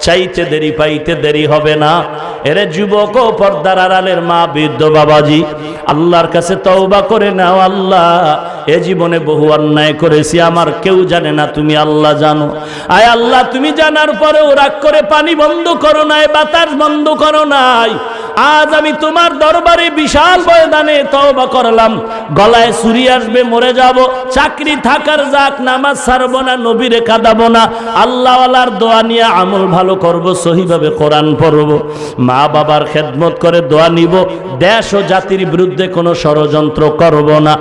চাইতে দেরি পাইতে দেরি হবে না। এরে যুবক ও পর্দার আড়ালের মা বৃদ্ধ বাবাজি, আল্লাহর কাছে তওবা করে নাও। আল্লাহ, এ জীবনে বহু অন্যায় করেছি, আমার কেউ জানে না, তুমি আল্লাহ জানো। আয় আল্লাহ, তুমি জানার পরেও রাগ করে পানি বন্ধ করো নাই, বাতাস বন্ধ করো নাই। আজ আমি তোমার দরবারে বিশাল ময়দানে তওবা করলাম। গলায় ছুরি আসবে, মরে যাব, চাকরি থাকার যাক, নামাজ ছাড়বো না, নবীরে কাঁদাবো না, আল্লাহওয়ালার দোয়া নিয়ে আমল ভালো করব, সহিভাবে কোরআন পড়ব, মা বাবার খেদমত করে দোয়া নিব, দেশ ও জাতির বিরুদ্ধে কোনো ষড়যন্ত্র করব না।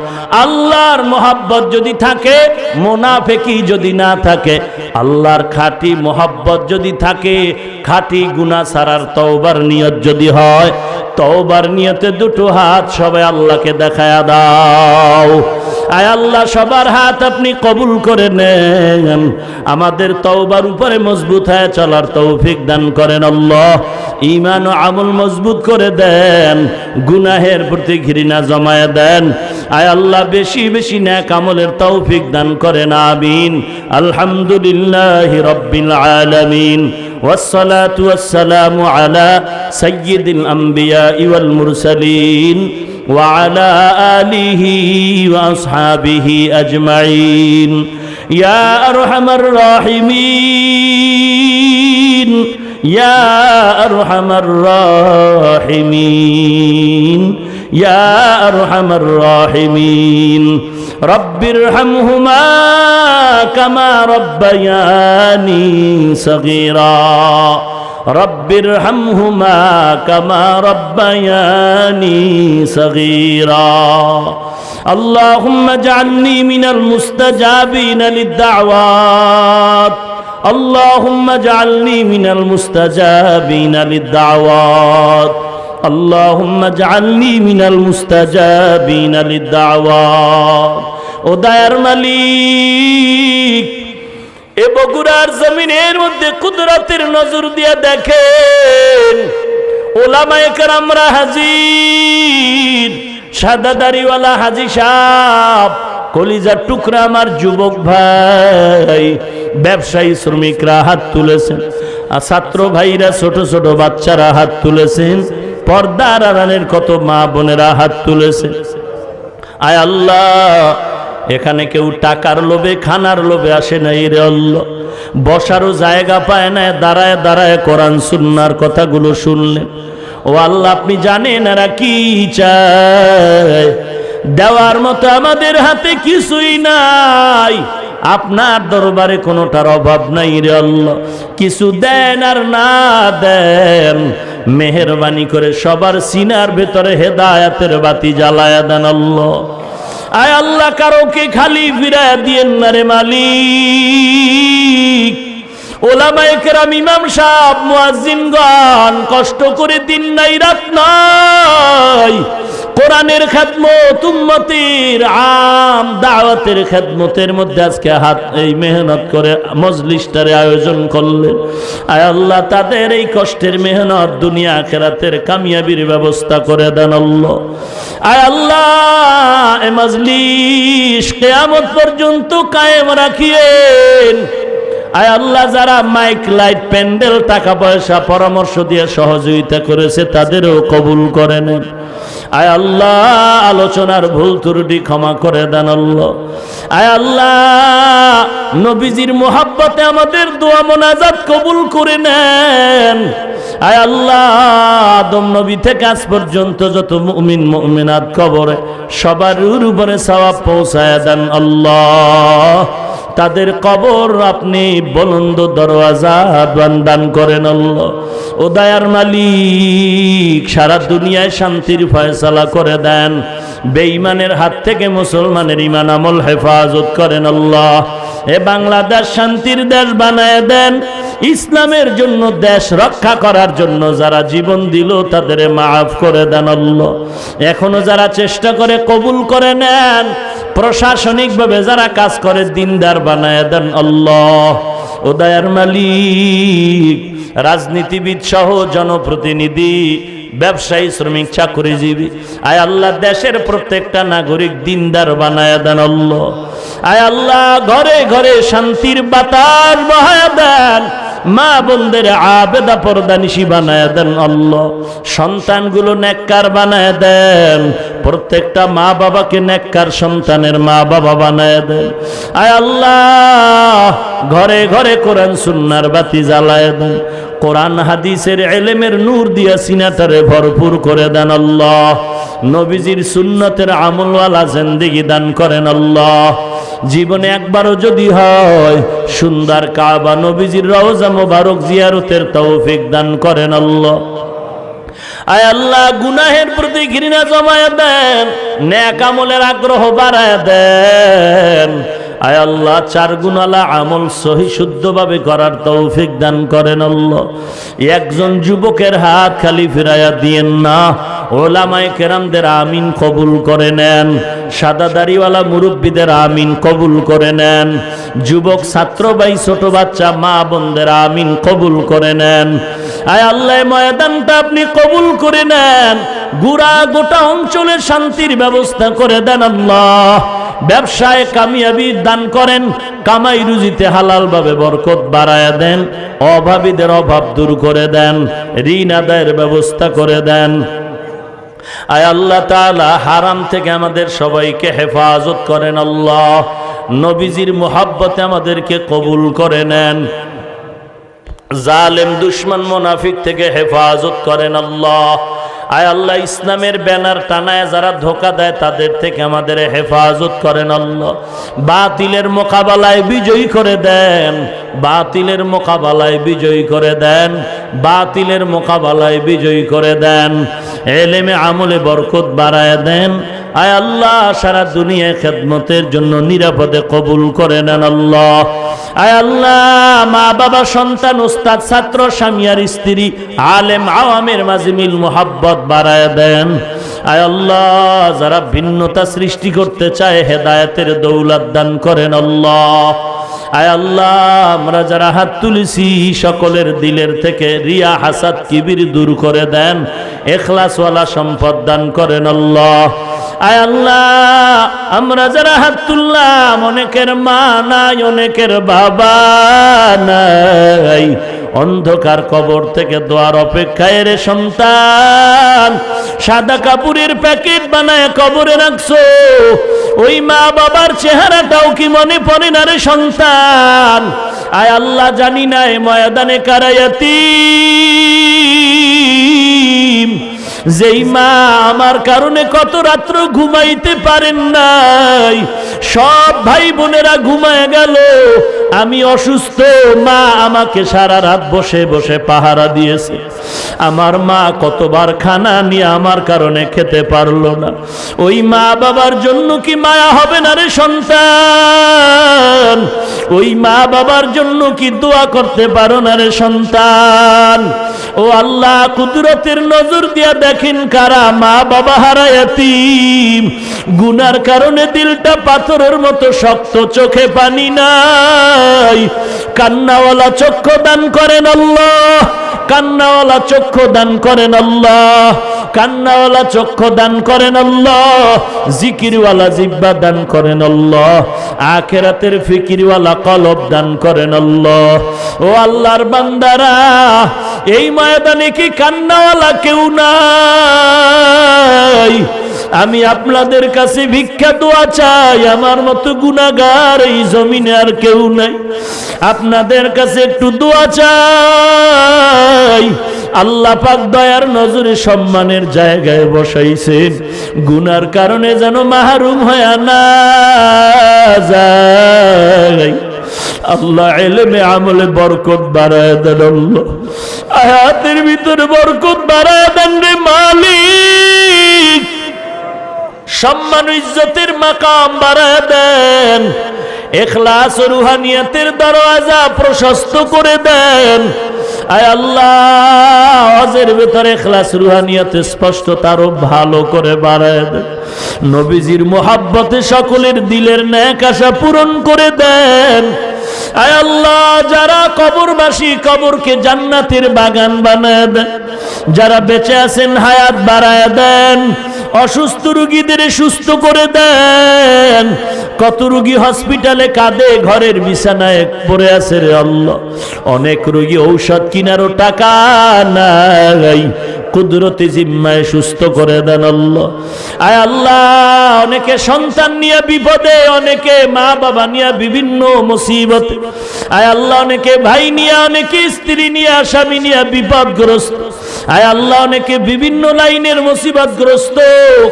আল্লাহর মোহাব্বত যদি থাকে, মুনাফিকি যদি না থাকে, আল্লাহর খাঁটি মোহাব্বত যদি থাকে, খাঁটি গুনাহ ছাড়ার তওবার নিয়ত যদি হয়, তওবার নিয়তে দুটো হাত সবাই আল্লাহকে দেখায়া দাও। আয় আল্লাহ, সবার হাত আপনি কবুল করে নেন, আমাদের তওবার উপরে মজবুত হয়ে চলার তৌফিক দান করেন আল্লাহ। ঈমান ও আমল মজবুত করে দেন, গুনাহের প্রতি ঘৃণা জমায়ে দেন। আয় আল্লাহ, বেশি বেশি নেক আমলের তৌফিক দান করেন, আমিন। আলহামদুলিল্লাহি রাব্বিল আলামিন, والصلاة والسلام على سيد الأنبياء والمرسلين وعلى آله وأصحابه أجمعين يا أرحم الراحمين يا أرحم الراحمين يا أرحم الراحمين رب ارحمهما كما ربياني صغيرا رب ارحمهما كما ربياني صغيرا اللهم اجعلني من المستجابين للدعوات اللهم اجعلني من المستجابين للدعوات اللهم اجعلني من المستجابين للدعوات ও দয়ার মালিক, এ বগুড়ার জমিনের মধ্যে কুদরতের নজর দিয়ে দেখেন, ওলামায়ে কেরামরা হাজির, সাদা দাড়িওয়ালা হাজি সাহেব, কলিজার টুকরা আমার যুবক ভাই, ব্যবসায়ী শ্রমিকরা হাত তুলেছেন, আর ছাত্র ভাইরা, ছোট ছোট বাচ্চারা হাত তুলেছেন, পর্দার আড়ালের কত মা বোনেরা হাত তুলেছেন। আয় আল্লাহ, এখানে কেউ টাকার লোভে, খানার লোভে আসে নাই রে আল্লাহ, বসারও জায়গা পায় না, দাঁড়ায় দাঁড়ায় কোরআন সুন্নাহর কথাগুলো শুনলেন। ও আল্লাহ, আপনি জানেন এরা কি চায়, দেওয়ার মতো আমাদের হাতে কিছুই নাই, আপনার দরবারে কোনোটার অভাব নাই রে আল্লাহ, কিছু দেন আর না দেন, মেহেরবানি করে সবার সিনার ভেতরে হেদায়েতের বাতি জ্বালায়া দেন আল্লাহ। আয় আল্লাহ, কারোকে খালি ফিরায়া দিয়েন না রে মালিক। ওলামায়ে কেরাম, ইমাম সাহেব, মুয়াজ্জিনগণ কষ্ট করে দিন নাই রাত নাই কোরআনের খেদমত, উম্মতের আম দাওয়াতের খেদমতের মধ্যে আজকে হাত এই মেহনত করে মজলিসটারে আয়োজন করলেন। আয় আল্লাহ, তাদের এই কষ্টের মেহনত দুনিয়া আখিরাতের কামিয়াবির ব্যবস্থা করে দেন আল্লাহ। আয় আল্লাহ, এই মজলিস কিয়ামত পর্যন্ত কায়েম রাখিয়েন। আয় আল্লাহ, যারা মাইক, লাইট, প্যান্ডেল, টাকা পয়সা পরামর্শ দিয়ে সহযোগিতা করেছে, তাদেরও কবুল করে নেন। আয় আল্লাহ, আলোচনার ভুল ত্রুটি ক্ষমা করে দেন আল্লাহ। আয় আল্লাহ, নবীজির মোহাব্বতে আমাদের দোয়া মোনাজাত কবুল করে নেন। আয় আল্লাহ, আদম নবী থেকে আজ পর্যন্ত যত মুমিন মুমিনাত কবরে, সবার উপরে সওয়াব পৌঁছায় দেন আল্লাহ। তাদের কবর আপনি বুলন্দ দরওয়াজা দান করেন আল্লাহ। ও দয়ার মালিক, সারা দুনিয়ায় শান্তির ফয়সালা করে দেন, বেঈমানের হাত থেকে মুসলমানের ঈমান আমল হেফাজত করেন আল্লাহ। এ বাংলাদেশ শান্তির দেশ বানায় দেন, ইসলামের জন্য, দেশ রক্ষা করার জন্য যারা জীবন দিল তাদের মাফ করে দেন আল্লাহ। এখনো যারা চেষ্টা করে কবুল করে নেন, প্রশাসনিকভাবে যারা কাজ করে দিনদার বানায় দেন আল্লাহ। ও দয়ার মালিক, রাজনীতিবিদ সহ জনপ্রতিনিধি, ব্যবসায়ী, শ্রমিক, চাকরিজীবী, আয় আল্লাহ, দেশের প্রত্যেকটা নাগরিক দিনদার বানায় দেন আল্লাহ। আয় আল্লাহ, ঘরে ঘরে শান্তির বাতাস বহায় দেন, মা বোনদের আবেদা পর্দানিশী বানায় দেন আল্লাহ, সন্তানগুলো নেককার বানায় দেন, প্রত্যেকটা মা বাবাকে নেককার সন্তানের মা বাবা বানায় দেন। আয় আল্লাহ, ঘরে ঘরে কোরআন সুন্নাহর বাতি জ্বালায় দেন, কোরআন হাদিসের ইলমের নূর দিয়া সিনাটারে ভরপুর করে দেন আল্লাহ। নবীজির সুন্নতের আমলওয়ালা জিন্দেগি দান করেন আল্লাহ। জীবনে একবারও যদি হয় সুন্দর কাবা নবীজির রওজা মোবারক জিয়ারতের তৌফিক দান করেন আল্লাহ। আয় আল্লাহ, গুনাহের প্রতি ঘৃণা জমায়ে দেন, নেক আমলের আগ্রহ বাড়ায় দেন। আয় আল্লাহ, চার গুণালা আমল সহি শুদ্ধভাবে করার তৌফিক দান করেন আল্লাহ। একজন যুবকের হাত খালি ফিরাইয়া দিয়েন না, ওলামায়ে কেরামদের আমিন কবুল করে নেন, সাদা দাড়িওয়ালা মুরব্বীদের আমিন কবুল করে নেন, যুবক ছাত্র ভাই ছোট বাচ্চা মা বোনদের আমিন কবুল করে নেন। আয় আল্লাহ, ময়দানটা আপনি কবুল করে নেন, গোটা অঞ্চলে শান্তির ব্যবস্থা করে দেন আল্লাহ। ব্যবসায় কামিয়াবি দান করেন, কামাই রুজিতে হালাল ভাবে বরকত বাড়ায় দেন, অভাবীদের অভাব দূর করে দেন, ঋণ আদায়ের ব্যবস্থা করে দেন। আয় আল্লাহ তাআলা, হারাম থেকে আমাদের সবাইকে হেফাজত করেন আল্লাহ। নবীজির মুহাব্বতে আমাদেরকে কবুল করে নেন, জালেম দুশমন মুনাফিক থেকে হেফাজত করেন আল্লাহ। আয় আল্লাহ, ইসলামের ব্যানার টানায় যারা ধোঁকা দেয় তাদের থেকে আমাদের হেফাজত করেন আল্লাহ। বাতিলের মোকাবেলায় বিজয়ী করে দেন, বাতিলের মোকাবেলায় বিজয়ী করে দেন, বাতিলের মোকাবেলায় বিজয়ী করে দেন। এলেমে আমলে বরকত বাড়ায় দেন। আয় আল্লাহ, সারা দুনিয়ায় খেদমতের জন্য নিরাপদে কবুল করে নেন আল্লাহ। আয় আল্লাহ, মা বাবা সন্তান উস্তাদ ছাত্র স্বামী আর স্ত্রী আলেম আওয়ামের মাঝে মিল মোহাব্বত বাড়ায় দেন। আয় আল্লাহ, যারা ভিন্নতা সৃষ্টি করতে চায় হেদায়েতের দৌলত দান করেন আল্লাহ। আয় আল্লাহ, আমরা যারা হাত তুলেছি সকলের দিলের থেকে রিয়া হাসাদ কিবির দূর করে দেন, ইখলাসওয়ালা সম্পদ দান করেন আল্লাহ। আয় আল্লাহ, আমরা যারা হাত তুললাম অনেকের মা নাই, অনেকের বাবা নাই, অন্ধকার কবর থেকে দোয়ার অপেক্ষায় রে সন্তান সাদা কাপড়ের প্যাকেট বানায় কবরে রাখছো, ওই মা বাবার চেহারাটাও কি মনে পড়ে না রে সন্তান? আয় আল্লাহ, জানি না এ ময়দানে কারা ইয়াতীম, যেই মা আমার কারণে কত রাত্র ঘুমাইতে পারেন নাই, সব ভাই বোনেরা ঘুমায় গেল, আমি অসুস্থ, মা আমাকে সারা রাত বসে বসে পাহারা দিয়েছে, আমার মা কতবার খানা নিয়ে আমার কারণে খেতে পারলো না, ওই মা বাবার জন্য কি মায়া হবে না রে সন্তান? ওই মা বাবার জন্য কি দোয়া করতে পারো না রে সন্তান? ও আল্লাহ, কুদরতের নজর দিয়া দেখেন কারা মা বাবা হারা ইয়াতীম, গুনার কারণে দিলটা পাথরের মতো শক্ত, চোখে পানি নাই, কান্নাওয়ালা চক্ষু দান করেন আল্লাহ, কান্নাওয়ালা চক্ষু দান করেন আল্লাহ, কান্নাওয়ালা চক্ষু দান করেন আল্লাহ, জিকিরওয়ালা জিহ্বা দান করেন আল্লাহ, আখিরাতের ফিকিরওয়ালা কলব দান করেন আল্লাহ। ও আল্লাহর বান্দারা, এই ময়দানে কি কান্নাওয়ালা কেউ নাই? আমি আপনাদের কাছে ভিক্ষা দোয়া চাই, আমার মতো গুনাহগার এই জমিনে আর কেউ নাই, আপনাদের কাছে একটু দোয়া চাই। আল্লাহ পাক দয়ার নজরে সম্মানের জায়গায় বসাইছেন, গুনার কারণে যেন মাহরুম হয়ে না যায়। আল্লাহ ইলমে আমলে বরকত বাড়ায় দেন, আল্লাহ আয়াতের ভিতরে বরকত বাড়ায় দেন রে মালিক, সম্মান ইজ্জতের মাকাম বাড়ায় দেন, ইখলাস ও রুহানিয়াতের দরওয়াজা প্রশস্ত করে দেন। আয় আল্লাহ, ওয়াজের ভিতরে ইখলাস রুহানিয়াত স্পষ্টতা আরো ভালো করে বাড়ায় দেন, নবীজির মুহাব্বতে সকলের দিলের নেক আশা পূরণ করে দেন। আয় আল্লাহ, যারা কবরবাসী কবরকে জান্নাতের বাগান বানায় দেন, যারা বেঁচে আছেন হায়াত বাড়ায় দেন, অসুস্থ রোগীদের সুস্থ করে দেন। কত রোগী হসপিটালে কাঁদে, ঘরের বিছানায় পড়ে আছে রে আল্লাহ। অনেক রোগী ঔষধ কিনারও টাকা নাই, কুদরতি জিম্মায় সুস্থ করে দেন আল্লাহ। আয় আল্লাহ, অনেকে সন্তান নিয়ে বিপদে, অনেকে মা বাবা নিয়ে বিভিন্ন মুসিবতে, আয় আল্লাহ অনেকে ভাই নিয়ে, অনেকে স্ত্রী নিয়ে, স্বামী নিয়ে বিপদগ্রস্ত, আয় আল্লাহ অনেকে বিভিন্ন লাইনের মুসিবতগ্রস্ত,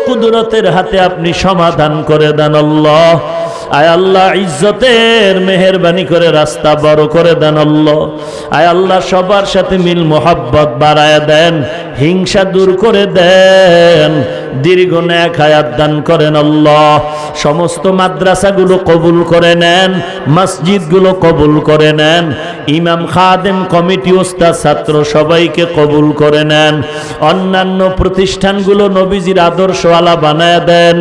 কুদরতের হাতে আপনি সমাধান করে দেন আল্লাহ। আয় আল্লাহ ইজ্জতের মেহেরবানি করে রাস্তা বড় করে দেন আল্লাহ। আয় আল্লাহ সবার সাথে মিল মোহাব্বত বাড়ায় দেন, হিংসা দূর করে দেন, দীর্ঘ নেক হায়াত দান করেন আল্লাহ। সমস্ত মাদ্রাসাগুলো কবুল করে নেন, মসজিদগুলো কবুল করে নেন, ইমাম খাদেম কমিটি ওস্তাদ ছাত্র সবাইকে কবুল করে নেন। অন্যান্য প্রতিষ্ঠানগুলো নবীজির আদর্শওয়ালা বানায় দেন।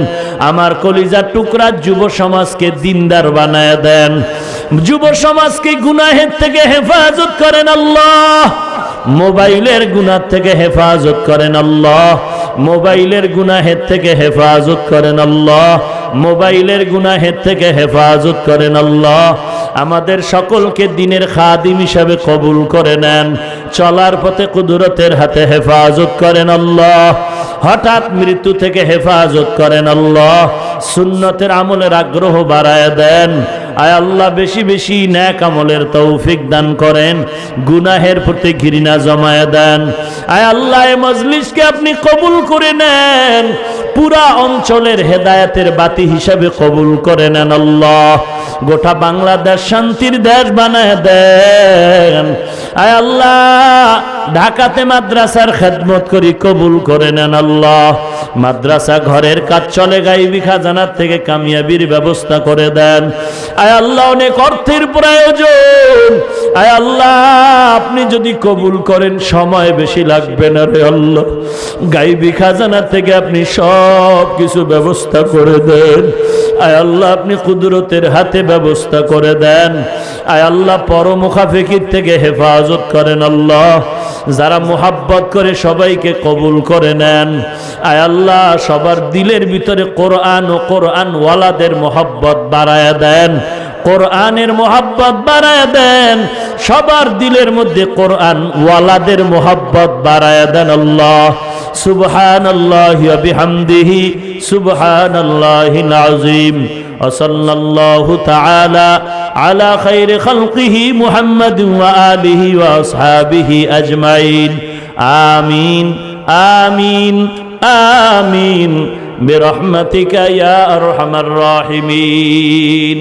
আমার কলিজার টুকরা যুব সমাজকে দিনদার বানায় দেন। যুব সমাজকে গুনাহের থেকে হেফাজত করেন আল্লাহ। মোবাইলের গুনাহ থেকে হেফাজত করেন আল্লাহ। মোবাইলের গুনাহের থেকে হেফাজত করেন আল্লাহ। মোবাইলের গুনাহের থেকে হেফাজত করেন আল্লাহ। আমাদের সকলকে দিনের খাদিম হিসাবে কবুল করে নেন। চলার পথে কুদরতের হাতে হেফাজত করেন আল্লাহ। হঠাৎ মৃত্যু থেকে হেফাজত করেন আল্লাহ। সুন্নতের আমলের আগ্রহ বাড়ায় দেন। আয় আল্লাহ বেশি বেশি নেক আমলের তৌফিক দান করেন, গুনাহের প্রতি ঘৃণা জমায় দেন। আয় আল্লাহ এই মজলিসকে আপনি কবুল করে নেন, পুরা অঞ্চলের হেদায়েতের বাতি হিসাবে কবুল করে নেন আল্লাহ। গোটা বাংলাদেশ শান্তির দেশ বানায় দেন। আয় আল্লাহ ঢাকাতে মাদ্রাসার খেদমত করি, কবুল করে নেন আল্লাহ। মাদ্রাসা ঘরের কাজ চলে, গাইবি খাজানার থেকে কামিয়াবির ব্যবস্থা করে দেন। আয় আল্লাহ অনেক অর্থের প্রয়োজন, আয় আল্লাহ আপনি যদি কবুল করেন সময় বেশি লাগবে না রে আল্লাহ। গাইবি খাজানা থেকে আপনি সব কিছু ব্যবস্থা করে দেন। আয় আল্লাহ আপনি কুদরতের হাতে ব্যবস্থা করে দেন। আয় আল্লাহ পরমুখাফিকির থেকে হেফাজত করেন আল্লাহ। যারা মোহাব্বত করে সবাইকে কবুল করে নেন। আয় আল্লাহ সবার দিলের ভিতরে কোরআন ও কোরআন ওয়ালাদের মোহাব্বত বাড়ায় দেন, কোরআনের মোহাব্বত বাড়ায় দেন। সবার দিলের মধ্যে কোরআন ওয়ালাদের মোহাব্বত বাড়ায় দেন আল্লাহ। সুবহানাল্লাহি ওয়া বিহামদিহি সুবহানাল্লাহিল আযীম। ওয়া সাল্লাল্লাহু তাআলা আলা খায়রি খালকিহি মুহাম্মাদিন ওয়া আলিহি ওয়া আসহাবিহি আজমাইন। আমিন আমিন আমিন বিরহমাতিকা ইয়া আরহামার রাহিমিন।